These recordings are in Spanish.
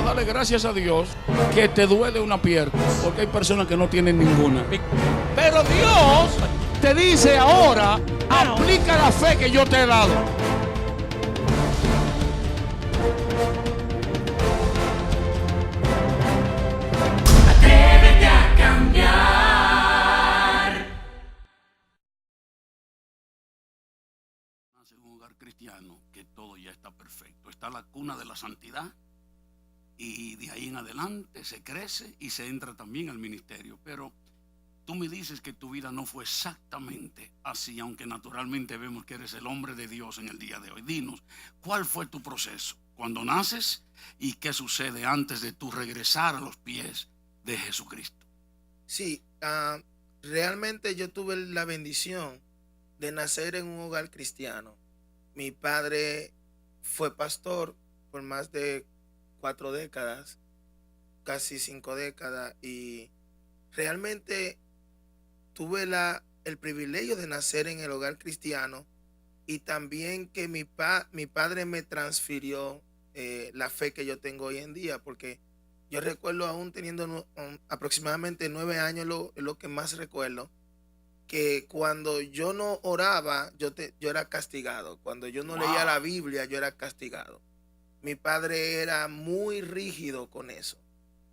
dale gracias a Dios que te duele una pierna, porque hay personas que no tienen ninguna. Pero Dios te dice ahora, aplica la fe que yo te he dado. Atrévete a cambiar. En un hogar cristiano que todo ya está perfecto. Está la cuna de la santidad y de ahí en adelante se crece y se entra también al ministerio. Pero tú me dices que tu vida no fue exactamente así, aunque naturalmente vemos que eres el hombre de Dios en el día de hoy. Dinos, ¿cuál fue tu proceso cuando naces y qué sucede antes de tú regresar a los pies de Jesucristo? Sí, realmente yo tuve la bendición de nacer en un hogar cristiano. Mi padre fue pastor por más de 4 décadas, casi 5 décadas, y realmente tuve el privilegio de nacer en el hogar cristiano y también que mi padre me transfirió la fe que yo tengo hoy en día, porque yo recuerdo aún teniendo aproximadamente 9 años, lo que más recuerdo, que cuando yo no oraba, yo era castigado. Cuando yo no leía la Biblia, yo era castigado. Mi padre era muy rígido con eso.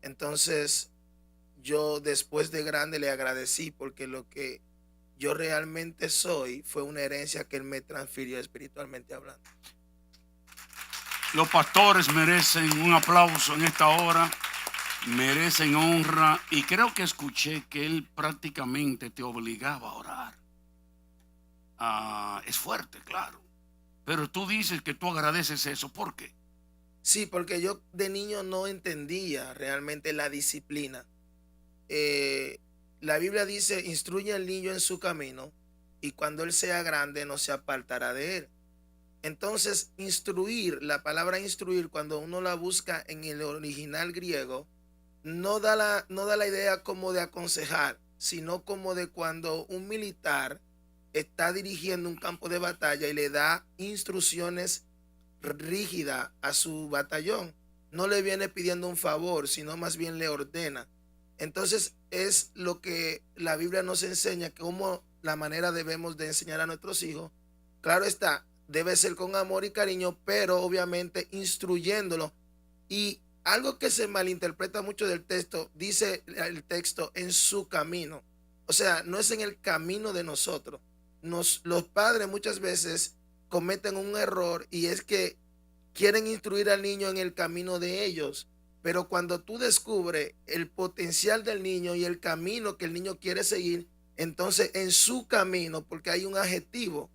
Entonces, yo después de grande le agradecí porque lo que yo realmente soy fue una herencia que él me transfirió espiritualmente hablando. Los pastores merecen un aplauso en esta hora, merecen honra, y creo que escuché que él prácticamente te obligaba a orar. Es fuerte, claro, pero tú dices que tú agradeces eso. ¿Por qué? Sí, porque yo de niño no entendía realmente la disciplina. La Biblia dice, instruye al niño en su camino y cuando él sea grande no se apartará de él. Entonces, instruir, la palabra instruir, cuando uno la busca en el original griego, no da la idea como de aconsejar, sino como de cuando un militar está dirigiendo un campo de batalla y le da instrucciones rígidas a su batallón. No le viene pidiendo un favor, sino más bien le ordena. Entonces es lo que la Biblia nos enseña, como la manera debemos de enseñar a nuestros hijos. Claro está, debe ser con amor y cariño, pero obviamente instruyéndolo. Y algo que se malinterpreta mucho del texto, dice el texto en su camino. O sea, no es en el camino de nosotros. Los padres muchas veces cometen un error y es que quieren instruir al niño en el camino de ellos. Pero cuando tú descubres el potencial del niño y el camino que el niño quiere seguir, entonces en su camino, porque hay un adjetivo,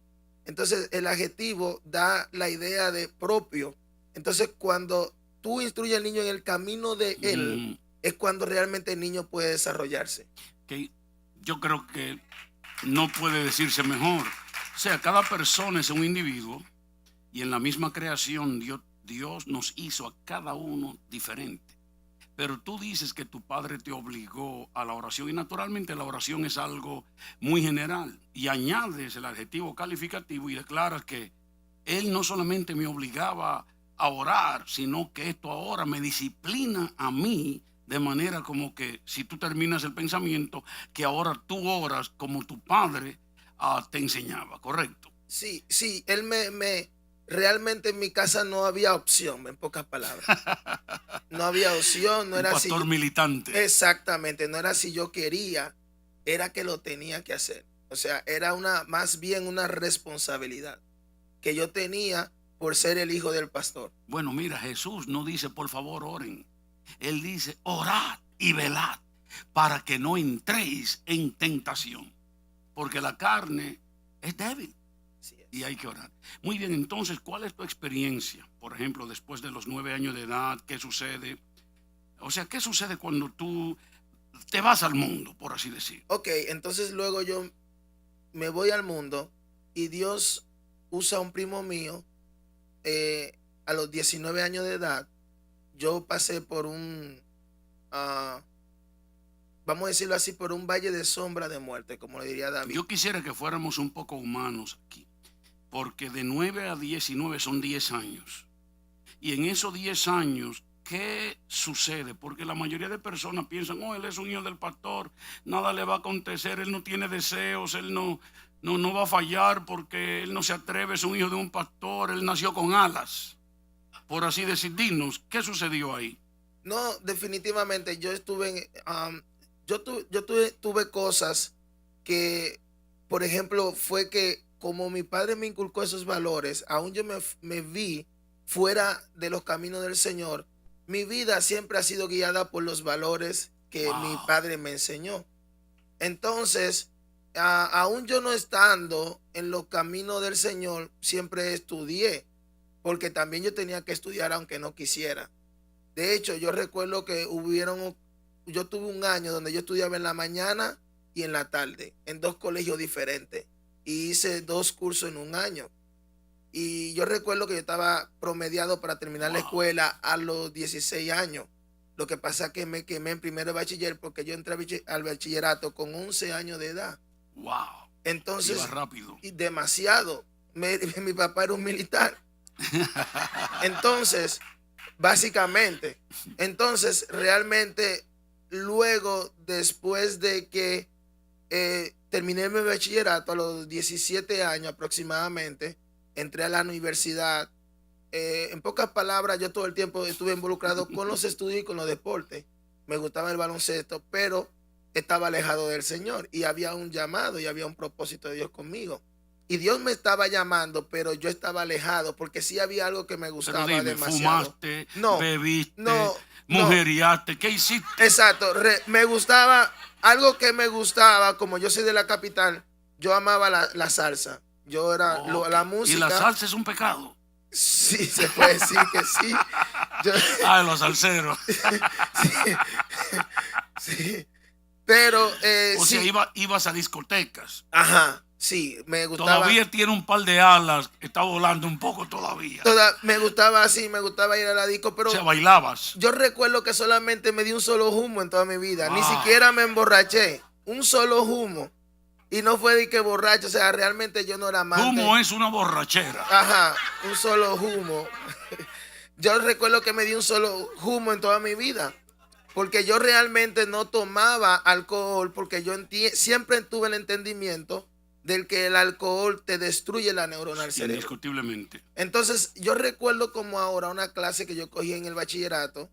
entonces el adjetivo da la idea de propio. Entonces cuando tú instruyes al niño en el camino de él, es cuando realmente el niño puede desarrollarse. Okay. Yo creo que no puede decirse mejor. O sea, cada persona es un individuo y en la misma creación Dios nos hizo a cada uno diferente. Pero tú dices que tu padre te obligó a la oración y naturalmente la oración es algo muy general y añades el adjetivo calificativo y declaras que él no solamente me obligaba a orar, sino que esto ahora me disciplina a mí de manera como que si tú terminas el pensamiento, que ahora tú oras como tu padre te enseñaba, ¿correcto? Sí, él realmente en mi casa no había opción, en pocas palabras. No había opción, no era así. Un pastor militante. Exactamente, no era si yo quería, era que lo tenía que hacer. O sea, era más bien una responsabilidad que yo tenía por ser el hijo del pastor. Bueno, mira, Jesús no dice por favor oren. Él dice orad y velad para que no entréis en tentación. Porque la carne es débil. Y hay que orar. Muy bien, entonces, ¿cuál es tu experiencia? Por ejemplo, después de los 9 años de edad, ¿qué sucede? O sea, ¿qué sucede cuando tú te vas al mundo, por así decir? Ok, entonces luego yo me voy al mundo y Dios usa a un primo mío. A los 19 años de edad, yo pasé por vamos a decirlo así, por un valle de sombra de muerte, como le diría David. Yo quisiera que fuéramos un poco humanos aquí, porque de 9 a 19 son 10 años. Y en esos 10 años, ¿qué sucede? Porque la mayoría de personas piensan, oh, él es un hijo del pastor, nada le va a acontecer, él no tiene deseos, él no va a fallar porque él no se atreve, es un hijo de un pastor, él nació con alas, por así decir. Dinos, ¿qué sucedió ahí? No, definitivamente yo estuve tuve cosas que, por ejemplo, fue que como mi padre me inculcó esos valores, aún yo me vi fuera de los caminos del Señor. Mi vida siempre ha sido guiada por los valores que mi Wow, padre me enseñó. Entonces, aún yo no estando en los caminos del Señor, siempre estudié, porque también yo tenía que estudiar aunque no quisiera. De hecho, yo recuerdo que yo tuve un año donde yo estudiaba en la mañana y en la tarde, en dos colegios diferentes, y hice dos cursos en un año. Y yo recuerdo que yo estaba promediado para terminar la wow, escuela a los 16 años. Lo que pasa es que me quemé en primero de bachiller porque yo entré al bachillerato con 11 años de edad. wow, iba Entonces, rápido. y demasiado. Mi papá era un militar. Entonces, básicamente, entonces realmente luego, después de que terminé mi bachillerato a los 17 años aproximadamente, entré a la universidad. En pocas palabras, yo todo el tiempo estuve involucrado con los estudios y con los deportes. Me gustaba el baloncesto, pero estaba alejado del Señor y había un llamado y había un propósito de Dios conmigo. Y Dios me estaba llamando, pero yo estaba alejado porque sí había algo que me Pero gustaba dime, demasiado. fumaste, No, bebiste, no, no. mujeriaste, ¿qué hiciste? Exacto. Me gustaba, algo que me gustaba, como yo soy de la capital, yo amaba la salsa. Yo era Ok, la y la música. salsa es un pecado. Sí, se puede decir que sí. Yo, Ay, los salseros. sí, sí. Pero O sea, sí, ibas a discotecas. ajá, sí, me gustaba. Todavía tiene un par de alas, está volando un poco todavía. Me gustaba así, me gustaba ir a la disco, O pero sea, bailabas. yo recuerdo que solamente me di un solo humo en toda mi vida. Ni Wow. siquiera me emborraché. Un solo humo. Y no fue de que borracho, o sea, realmente yo no era amante. Humo es una borrachera. Ajá, un solo humo. Yo recuerdo que me di un solo humo en toda mi vida. Porque yo realmente no tomaba alcohol, porque yo siempre tuve el entendimiento del que el alcohol te destruye la neurona del cerebro. Indiscutiblemente. Entonces, yo recuerdo como ahora una clase que yo cogí en el bachillerato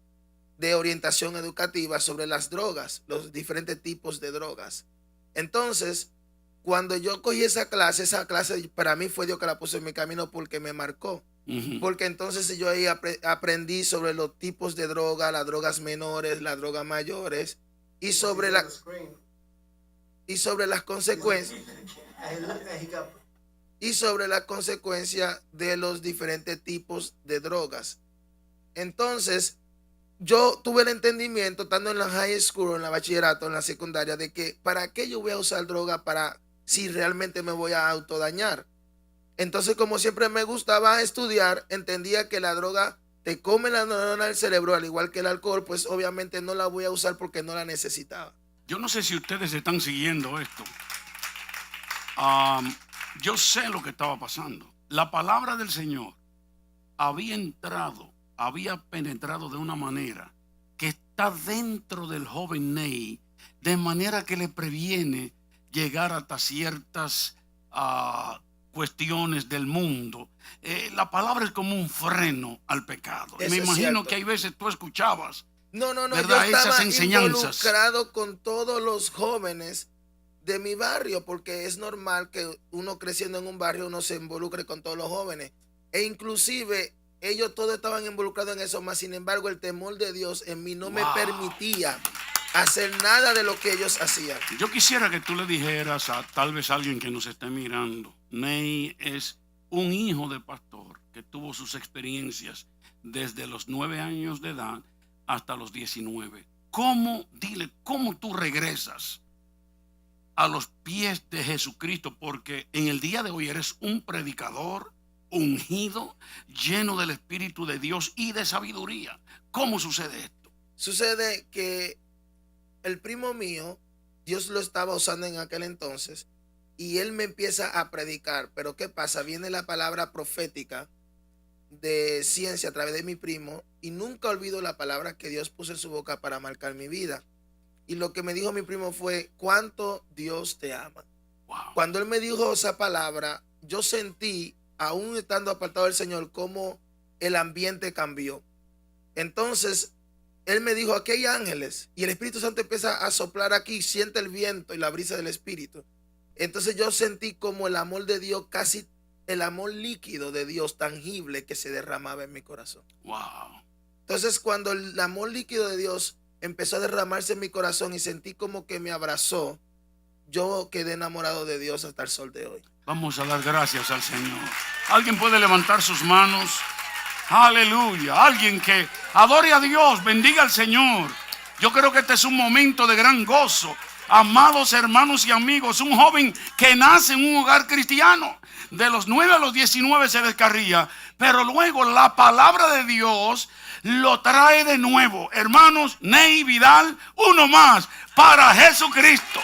de orientación educativa sobre las drogas, los diferentes tipos de drogas. Entonces, cuando yo cogí esa clase para mí fue Dios que la puso en mi camino porque me marcó. Ujú. Porque entonces yo ahí aprendí sobre los tipos de droga, las drogas menores, las drogas mayores y sobre las consecuencias de los diferentes tipos de drogas. Entonces, yo tuve el entendimiento, estando en la high school, en la bachillerato, en la secundaria, de que para qué yo voy a usar droga si realmente me voy a autodañar. Entonces, como siempre me gustaba estudiar, entendía que la droga te come la neurona del cerebro, al igual que el alcohol, pues obviamente no la voy a usar porque no la necesitaba. Yo no sé si ustedes están siguiendo esto. Yo sé lo que estaba pasando. La palabra del Señor había penetrado de una manera que está dentro del joven Ney, de manera que le previene llegar hasta ciertas cuestiones del mundo. La palabra es como un freno al pecado. Eso Me es imagino cierto. que hay veces tú escuchabas, No, yo ¿verdad?, esas estaba enseñanzas. involucrado con todos los jóvenes de mi barrio, porque es normal que uno creciendo en un barrio uno se involucre con todos los jóvenes. E inclusive ellos todos estaban involucrados en eso, más sin embargo el temor de Dios en mí no me Wow. permitía hacer nada de lo que ellos hacían. Yo quisiera que tú le dijeras a tal vez alguien que nos esté mirando, Ney es un hijo de pastor que tuvo sus experiencias desde los 9 años de edad hasta los 19. Dile, cómo tú regresas a los pies de Jesucristo? Porque en el día de hoy eres un predicador ungido, lleno del Espíritu de Dios y de sabiduría. ¿Cómo sucede esto? Sucede que el primo mío, Dios lo estaba usando en aquel entonces, y él me empieza a predicar. Pero ¿qué pasa? Viene la palabra profética de ciencia a través de mi primo y nunca olvido la palabra que Dios puso en su boca para marcar mi vida. Y lo que me dijo mi primo fue: cuánto Dios te ama. Wow. Cuando él me dijo esa palabra, yo sentí, aún estando apartado del Señor, cómo el ambiente cambió. Entonces, él me dijo: aquí hay ángeles. Y el Espíritu Santo empieza a soplar aquí, siente el viento y la brisa del Espíritu. Entonces yo sentí como el amor de Dios, casi el amor líquido de Dios, tangible, que se derramaba en mi corazón. Wow. Entonces, cuando el amor líquido de Dios empezó a derramarse en mi corazón y sentí como que me abrazó, yo quedé enamorado de Dios hasta el sol de hoy. Vamos a dar gracias al Señor. ¿Alguien puede levantar sus manos? Aleluya. Alguien que adore a Dios, bendiga al Señor. Yo creo que este es un momento de gran gozo. Amados hermanos y amigos, un joven que nace en un hogar cristiano, de los 9 a los 19 se descarría, pero luego la palabra de Dios lo trae de nuevo. Hermanos, Ney Vidal, uno más para Jesucristo.